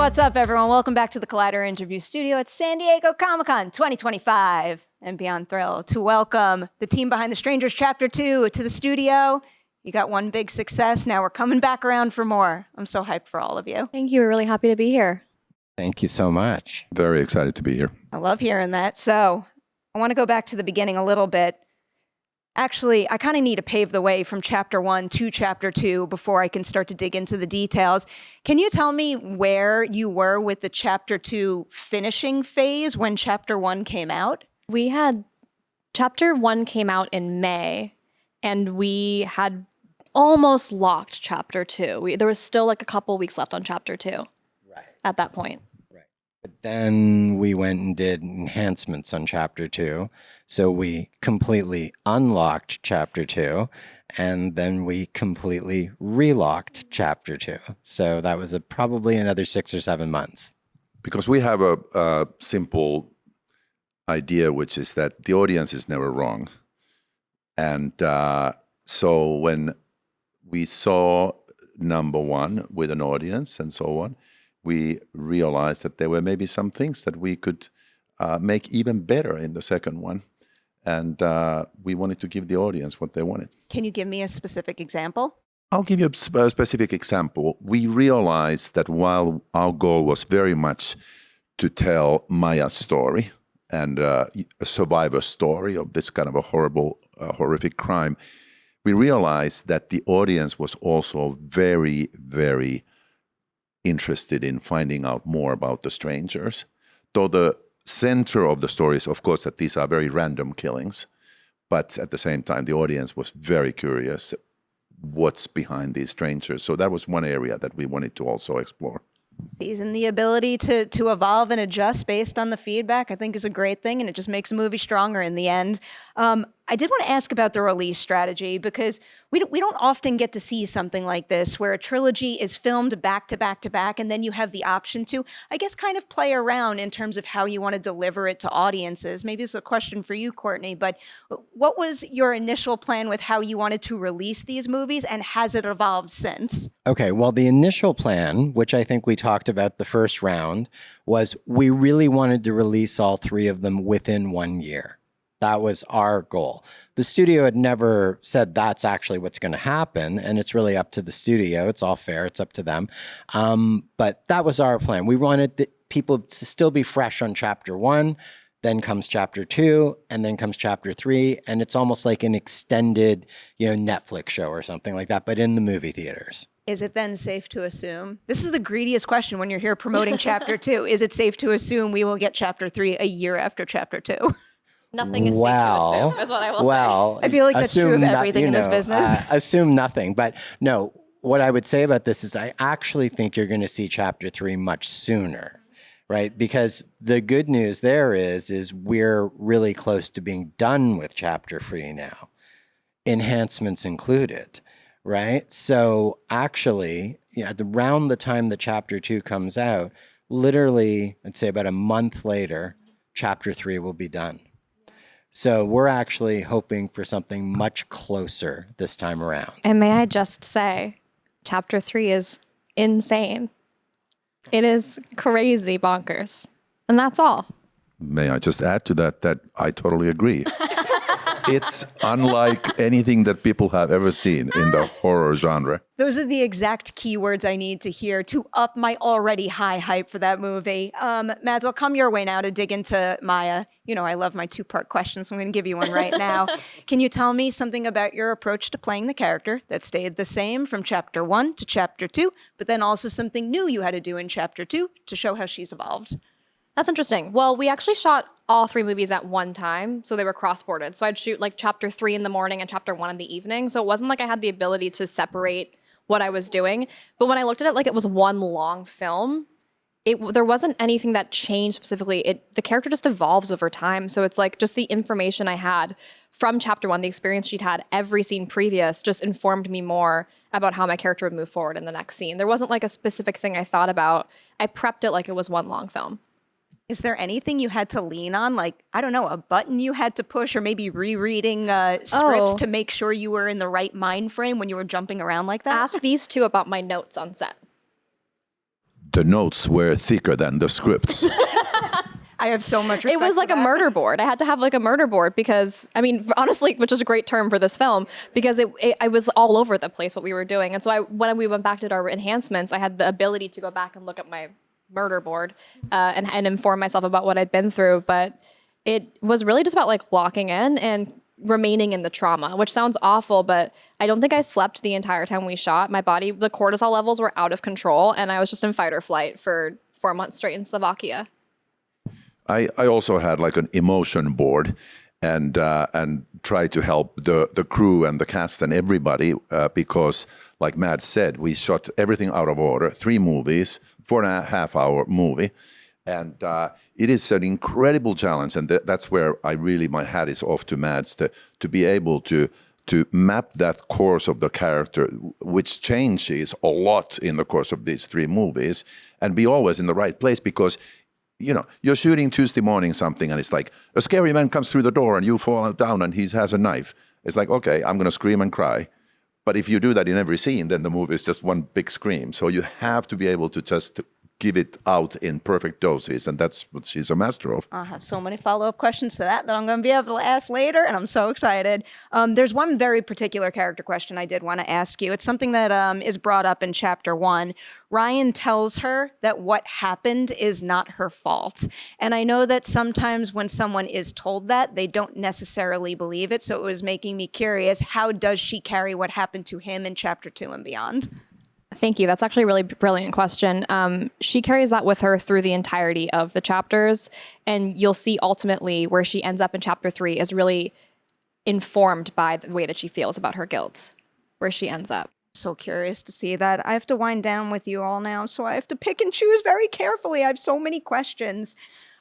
What's up, everyone? Welcome back to the Collider Interview Studio at San Diego Comic-Con 2025. And beyond thrilled to welcome the team behind The Strangers Chapter 2 to the studio. You got one big success. Now we're coming back around for more. I'm so hyped for all of you. Thank you. We're really happy to be here. Thank you so much. Very excited to be here. I love hearing that. So I want to go back to the beginning a little bit. Actually, I kind of need to pave the way from Chapter 1 to Chapter 2 before I can start to dig into the details. Can you tell me where you were with the Chapter 2 finishing phase when Chapter 1 came out? We had Chapter 1 came out in May, and we had almost locked Chapter 2. There was still like a couple weeks left on Chapter 2 at that point. But then we went and did enhancements on Chapter 2. So we completely unlocked Chapter 2, and then we completely relocked Chapter 2. So that was probably another 6 or 7 months. Because we have a simple idea, which is that the audience is never wrong. And so when we saw number 1 with an audience and so on, we realized that there were maybe some things that we could make even better in the second one. And we wanted to give the audience what they wanted. Can you give me a specific example? I'll give you a specific example. We realized that while our goal was very much to tell Maya's story and a survivor story of this kind of a horrible, horrific crime, we realized that the audience was also very, very interested in finding out more about the strangers. Though the center of the story is, of course, that these are very random killings, but at the same time, the audience was very curious what's behind these strangers. So that was one area that we wanted to also explore. Season the ability to evolve and adjust based on the feedback, I think, is a great thing, and it just makes a movie stronger in the end. I did want to ask about the release strategy, because we don't often get to see something like this where a trilogy is filmed back to back to back, and then you have the option to, I guess, kind of play around in terms of how you want to deliver it to audiences. Maybe this is a question for you, Courtney, but what was your initial plan with how you wanted to release these movies, and has it evolved since? Okay, well, the initial plan, which I think we talked about the first round, was we really wanted to release all 3 of them within 1 year. That was our goal. The studio had never said that's actually what's going to happen, and it's really up to the studio. It's all fair. It's up to them. But that was our plan. We wanted people to still be fresh on Chapter 1, then comes Chapter 2, and then comes Chapter 3, and it's almost like an extended, Netflix show or something like that, but in the movie theaters. Is it then safe to assume, this is the greediest question when you're here promoting Chapter 2, is it safe to assume we will get Chapter 3 a year after Chapter 2? Nothing is safe to assume, is what I will say. I feel like that's true of everything in this business. Assume nothing. But no, what I would say about this is I actually think you're going to see Chapter 3 much sooner, right? Because the good news there is we're really close to being done with Chapter 3 now, enhancements included, right? So actually, around the time that Chapter 2 comes out, literally, I'd say about a month later, Chapter 3 will be done. So we're actually hoping for something much closer this time around. And may I just say, Chapter 3 is insane. It is crazy bonkers. And that's all. May I just add to that I totally agree. It's unlike anything that people have ever seen in the horror genre. Those are the exact keywords I need to hear to up my already high hype for that movie. Mads, I'll come your way now to dig into Maya. I love my 2-part questions, so I'm going to give you one right now. Can you tell me something about your approach to playing the character that stayed the same from Chapter 1 to Chapter 2, but then also something new you had to do in Chapter 2 to show how she's evolved? That's interesting. Well, we actually shot all 3 movies at one time, so they were cross-bordered. So I'd shoot like Chapter 3 in the morning and Chapter 1 in the evening. So it wasn't like I had the ability to separate what I was doing. But when I looked at it like it was one long film, there wasn't anything that changed specifically. The character just evolves over time. So it's like just the information I had from Chapter 1, the experience she'd had every scene previous just informed me more about how my character would move forward in the next scene. There wasn't like a specific thing I thought about. I prepped it like it was one long film. Is there anything you had to lean on? Like, I don't know, a button you had to push, or maybe rereading scripts to make sure you were in the right mind frame when you were jumping around like that? Ask these 2 about my notes on set. the notes were thicker than the scripts. I have so much respect It was for like a that. murder board. I had to have like a murder board because, I mean, honestly, which is a great term for this film, because I was all over the place what we were doing. And so when we went back to our enhancements, I had the ability to go back and look at my murder board and inform myself about what I'd been through. But it was really just about like locking in and remaining in the trauma, which sounds awful, but I don't think I slept the entire time we shot. My body, the cortisol levels were out of control, and I was just in fight or flight for 4 months straight in Slovakia. I also had like an emotion board and try to help the crew and the cast and everybody because, like Matt said, we shot everything out of order, 3 movies, 4.5-hour movie. And it is an incredible challenge. And that's where my hat is off to Mads to be able to map that course of the character, which changes a lot in the course of these 3 movies, and be always in the right place because, you know, you're shooting Tuesday morning something and it's like a scary man comes through the door and you fall down and he has a knife. It's like, okay, I'm going to scream and cry. But if you do that in every scene, then the movie is just one big scream. So you have to be able to just give it out in perfect doses, and that's what she's a master of. I have so many follow-up questions to that I'm going to be able to ask later, and I'm so excited. There's one very particular character question I did want to ask you. It's something that is brought up in Chapter 1. Ryan tells her that what happened is not her fault. And I know that sometimes when someone is told that, they don't necessarily believe it, so it was making me curious, how does she carry what happened to him in Chapter 2 and beyond? Thank you. That's actually a really brilliant question. She carries that with her through the entirety of the chapters, and you'll see ultimately where she ends up in Chapter 3 is really informed by the way that she feels about her guilt, where she ends up. So curious to see that. I have to wind down with you all now, so I have to pick and choose very carefully. I have so many questions.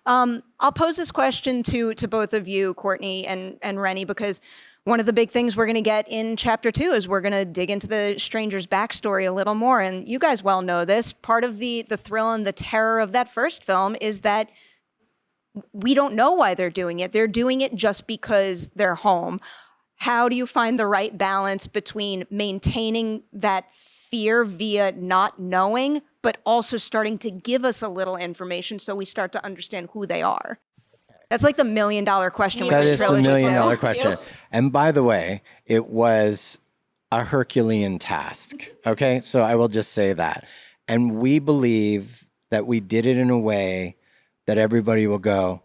I'll pose this question to both of you, Courtney and Renny, because one of the big things we're going to get in Chapter 2 is we're going to dig into the stranger's backstory a little more. And you guys well know this. Part of the thrill and the terror of that first film is that we don't know why they're doing it. They're doing it just because they're home. How do you find the right balance between maintaining that fear via not knowing, but also starting to give us a little information so we start to understand who they are? That's like the $1 million question. That with is the $1 trilogy million too. question. And by the way, it was a Herculean task. Okay, so I will just say that. And we believe that we did it in a way that everybody will go,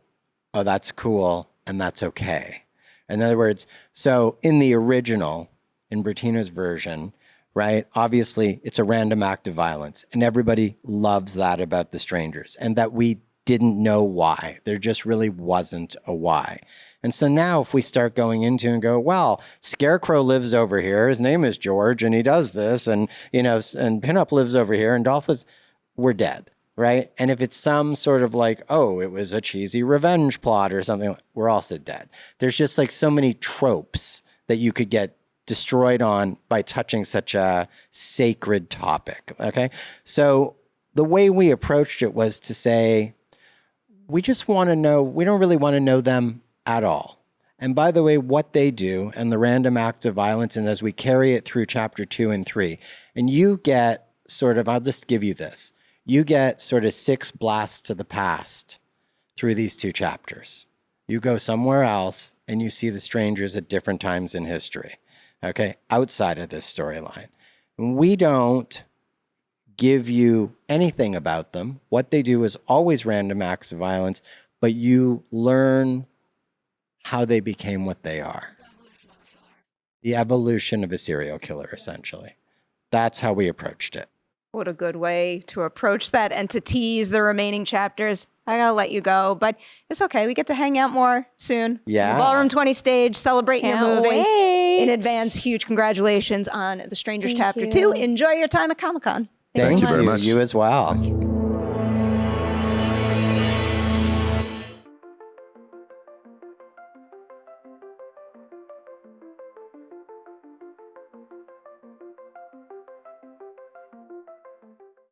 oh, that's cool, and that's okay. In other words, so in the original, in Bertina's version, right, obviously it's a random act of violence, and everybody loves that about The Strangers, and that we didn't know why. There just really wasn't a why. And so now if we start going into and go, well, Scarecrow lives over here, his name is George, and he does this, and, you know, and Pinup lives over here, and Dolph is, we're dead, right? And if it's some sort of like, oh, it was a cheesy revenge plot or something, we're also dead. There's just like so many tropes that you could get destroyed on by touching such a sacred topic, okay? So the way we approached it was to say, we just want to know, we don't really want to know them at all. And by the way, what they do and the random act of violence, and as we carry it through Chapter 2 and 3, and you get sort of, I'll just give you this, you get sort of 6 blasts to the past through these 2 chapters. You go somewhere else and you see the strangers at different times in history, okay, outside of this storyline. We don't give you anything about them. What they do is always random acts of violence, but you learn how they became what they are. The evolution of a serial killer, essentially. That's how we approached it. What a good way to approach that and to tease the remaining chapters. I gotta let you go, but it's okay. We get to hang out more soon. Yeah. Ballroom 20 stage, celebrating your Can't movie. wait. In advance, huge congratulations on The Strangers Thank Chapter you. 2. Enjoy your time at Comic-Con. Thank you very much. You as well.